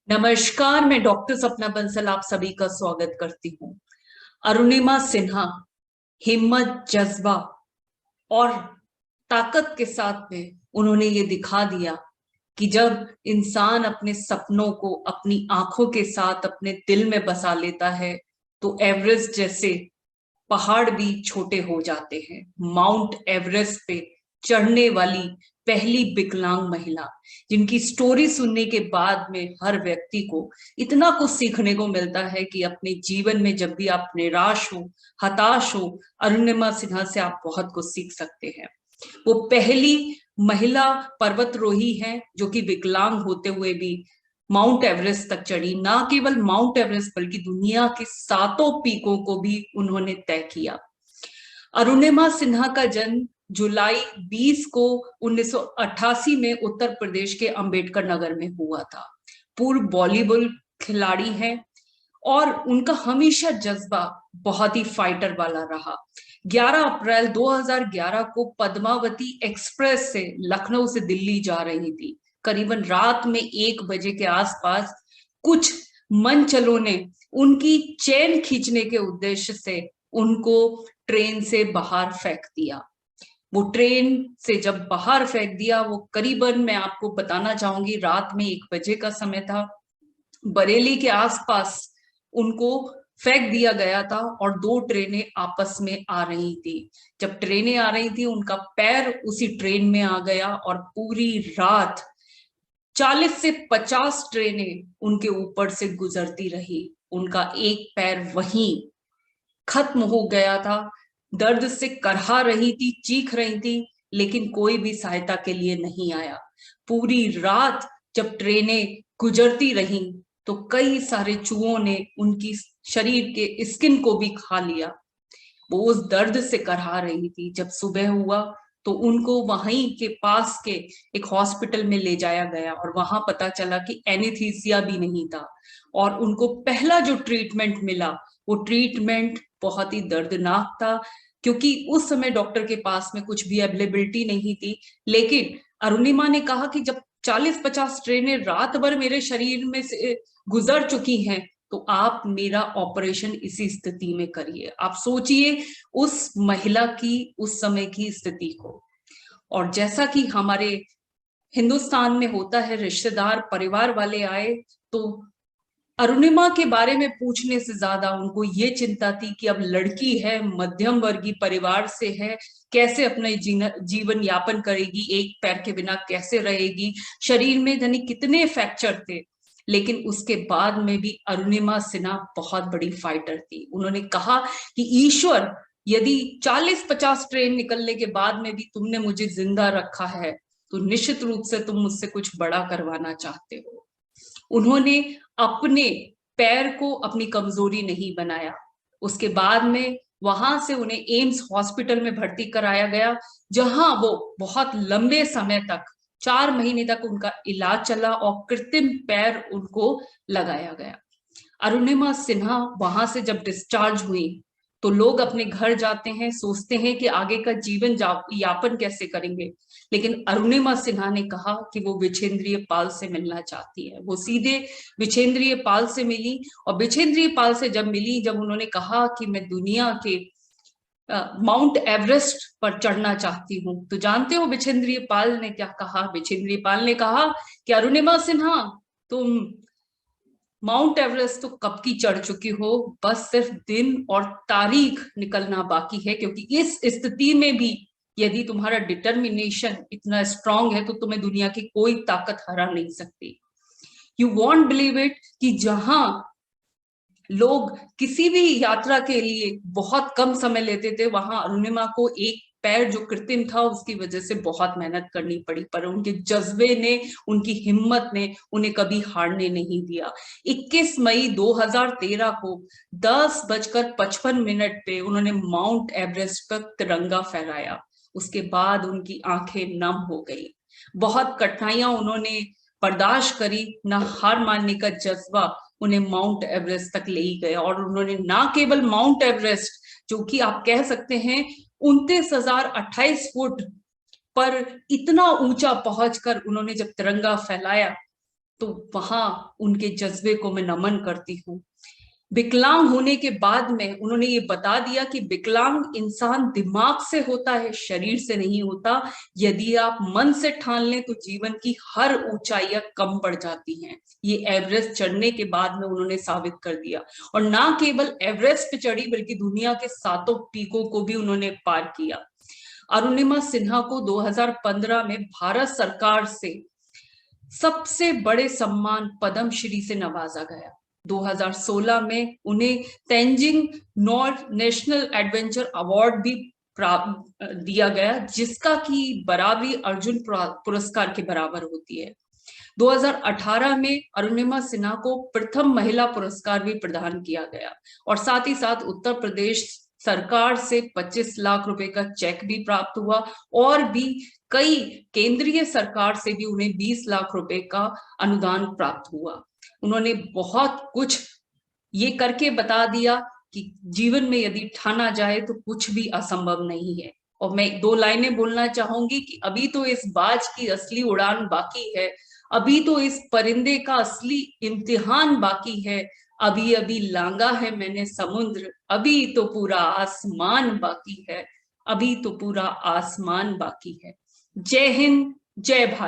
नमस्कार। मैं डॉक्टर सपना बंसल आप सभी का स्वागत करती हूँ। अरुणिमा सिन्हा हिम्मत, जज्बा और ताकत के साथ में उन्होंने ये दिखा दिया कि जब इंसान अपने सपनों को अपनी आंखों के साथ अपने दिल में बसा लेता है तो एवरेस्ट जैसे पहाड़ भी छोटे हो जाते हैं। माउंट एवरेस्ट पे चढ़ने वाली पहली विकलांग महिला, जिनकी स्टोरी सुनने के बाद में हर व्यक्ति को इतना कुछ सीखने को मिलता है कि अपने जीवन में जब भी आप निराश हो, हताश हो, अरुणिमा सिन्हा से आप बहुत कुछ सीख सकते हैं। वो पहली महिला पर्वतरोही है जो कि विकलांग होते हुए भी माउंट एवरेस्ट तक चढ़ी। ना केवल माउंट एवरेस्ट बल्कि दुनिया के सातों पीकों को भी उन्होंने तय किया। अरुणिमा सिन्हा का जन्म जुलाई 20 को 1988 में उत्तर प्रदेश के अंबेडकर नगर में हुआ था। पूर्व बॉलीवुड खिलाड़ी हैं और उनका हमेशा जज्बा बहुत ही फाइटर वाला रहा। 11 अप्रैल 2011 को पद्मावती एक्सप्रेस से लखनऊ से दिल्ली जा रही थी। करीबन रात में 1 बजे के आसपास कुछ मनचलों ने उनकी चेन खींचने के उद्देश्य से उनको ट्रेन से बाहर फेंक दिया। वो ट्रेन से जब बाहर फेंक दिया, वो करीबन, मैं आपको बताना चाहूंगी, रात में 1 बजे का समय था। बरेली के आसपास उनको फेंक दिया गया था और 2 ट्रेनें आपस में आ रही थी। जब ट्रेनें आ रही थी उनका पैर उसी ट्रेन में आ गया और पूरी रात 40 से 50 ट्रेनें उनके ऊपर से गुजरती रही। उनका एक पैर वहीं खत्म हो गया था। दर्द से करहा रही थी, चीख रही थी, लेकिन कोई भी सहायता के लिए नहीं आया। पूरी रात जब ट्रेनें गुजरती रहीं तो कई सारे चूहों ने उनकी शरीर के स्किन को भी खा लिया। वो उस दर्द से करहा रही थी। जब सुबह हुआ तो उनको वहीं के पास के एक हॉस्पिटल में ले जाया गया और वहां पता चला कि एनेस्थीसिया भी नहीं था। और उनको पहला जो ट्रीटमेंट मिला वो ट्रीटमेंट बहुत ही दर्दनाक था, क्योंकि उस समय डॉक्टर के पास में कुछ भी अवेलेबिलिटी नहीं थी। लेकिन अरुणिमा ने कहा कि जब 40-50 ट्रेनें रात भर मेरे शरीर में से गुजर चुकी हैं तो आप मेरा ऑपरेशन इसी स्थिति में करिए। आप सोचिए उस महिला की उस समय की स्थिति को। और जैसा कि हमारे हिंदुस्तान में होता है, रिश्तेदार परिवार वाले आए तो अरुणिमा के बारे में पूछने से ज्यादा उनको ये चिंता थी कि अब लड़की है, मध्यम वर्गीय परिवार से है, कैसे अपने जीवन यापन करेगी, एक पैर के बिना कैसे रहेगी, शरीर में जानी कितने फ्रैक्चर थे। लेकिन उसके बाद में भी अरुणिमा सिन्हा बहुत बड़ी फाइटर थी। उन्होंने कहा कि ईश्वर, यदि 40-50 ट्रेन निकलने के बाद में भी तुमने मुझे जिंदा रखा है तो निश्चित रूप से तुम मुझसे कुछ बड़ा करवाना चाहते हो। उन्होंने अपने पैर को अपनी कमजोरी नहीं बनाया। उसके बाद में वहां से उन्हें एम्स हॉस्पिटल में भर्ती कराया गया, जहां वो बहुत लंबे समय तक, 4 महीने तक उनका इलाज चला और कृत्रिम पैर उनको लगाया गया। अरुणिमा सिन्हा वहां से जब डिस्चार्ज हुई तो लोग अपने घर जाते हैं, सोचते हैं कि आगे का जीवन यापन कैसे करेंगे। लेकिन अरुणिमा सिन्हा ने कहा कि वो विछेंद्रिय पाल से मिलना चाहती है। वो सीधे विछेंद्रिय पाल से मिली और विछेंद्रिय पाल से जब मिली, जब उन्होंने कहा कि मैं दुनिया के माउंट एवरेस्ट पर चढ़ना चाहती हूँ, तो जानते हो विछेंद्रिय पाल ने क्या कहा? विछेंद्रिय पाल ने कहा कि अरुणिमा सिन्हा, तुम माउंट एवरेस्ट तो कब की चढ़ चुकी हो, बस सिर्फ दिन और तारीख निकलना बाकी है। क्योंकि इस स्थिति में भी यदि तुम्हारा डिटर्मिनेशन इतना स्ट्रांग है तो तुम्हें दुनिया की कोई ताकत हरा नहीं सकती। यू वॉन्ट बिलीव इट कि जहां लोग किसी भी यात्रा के लिए बहुत कम समय लेते थे, वहां अरुणिमा को एक पैर जो कृत्रिम था उसकी वजह से बहुत मेहनत करनी पड़ी, पर उनके जज्बे ने, उनकी हिम्मत ने उन्हें कभी हारने नहीं दिया। 21 मई 2013 को 10:55 पे उन्होंने माउंट एवरेस्ट पर तिरंगा फहराया। उसके बाद उनकी आंखें नम हो गई। बहुत कठिनाइयां उन्होंने बर्दाश्त करी, ना हार मानने का जज्बा उन्हें माउंट एवरेस्ट तक ले ही गया। और उन्होंने ना केवल माउंट एवरेस्ट, जो कि आप कह सकते हैं 29,028 फुट पर, इतना ऊंचा पहुंचकर उन्होंने जब तिरंगा फहलाया तो वहां उनके जज्बे को मैं नमन करती हूँ। विकलांग होने के बाद में उन्होंने ये बता दिया कि विकलांग इंसान दिमाग से होता है, शरीर से नहीं होता। यदि आप मन से ठान लें तो जीवन की हर ऊंचाइयां कम पड़ जाती हैं। ये एवरेस्ट चढ़ने के बाद में उन्होंने साबित कर दिया। और ना केवल एवरेस्ट पे चढ़ी बल्कि दुनिया के 7 पीकों को भी उन्होंने पार किया। अरुणिमा सिन्हा को 2015 में भारत सरकार से सबसे बड़े सम्मान पद्मश्री से नवाजा गया। 2016 में उन्हें Tenzing north national adventure award भी दिया गया, जिसका की बराबरी अर्जुन पुरस्कार के बराबर होती है। 2018 में अरुणिमा सिन्हा को प्रथम महिला पुरस्कार भी प्रदान किया गया और साथ ही साथ उत्तर प्रदेश सरकार से 25 लाख रुपए का चेक भी प्राप्त हुआ और भी कई केंद्रीय सरकार से भी उन्हें 20 लाख रुपए का अनुदान प्राप्त हुआ। उन्होंने बहुत कुछ ये करके बता दिया कि जीवन में यदि ठाना जाए तो कुछ भी असंभव नहीं है। और मैं 2 लाइनें बोलना चाहूंगी कि अभी तो इस बाज की असली उड़ान बाकी है, अभी तो इस परिंदे का असली इम्तिहान बाकी है, अभी अभी लांगा है मैंने समुद्र, अभी तो पूरा आसमान बाकी है, अभी तो पूरा आसमान बाकी है। जय हिंद, जय भारत।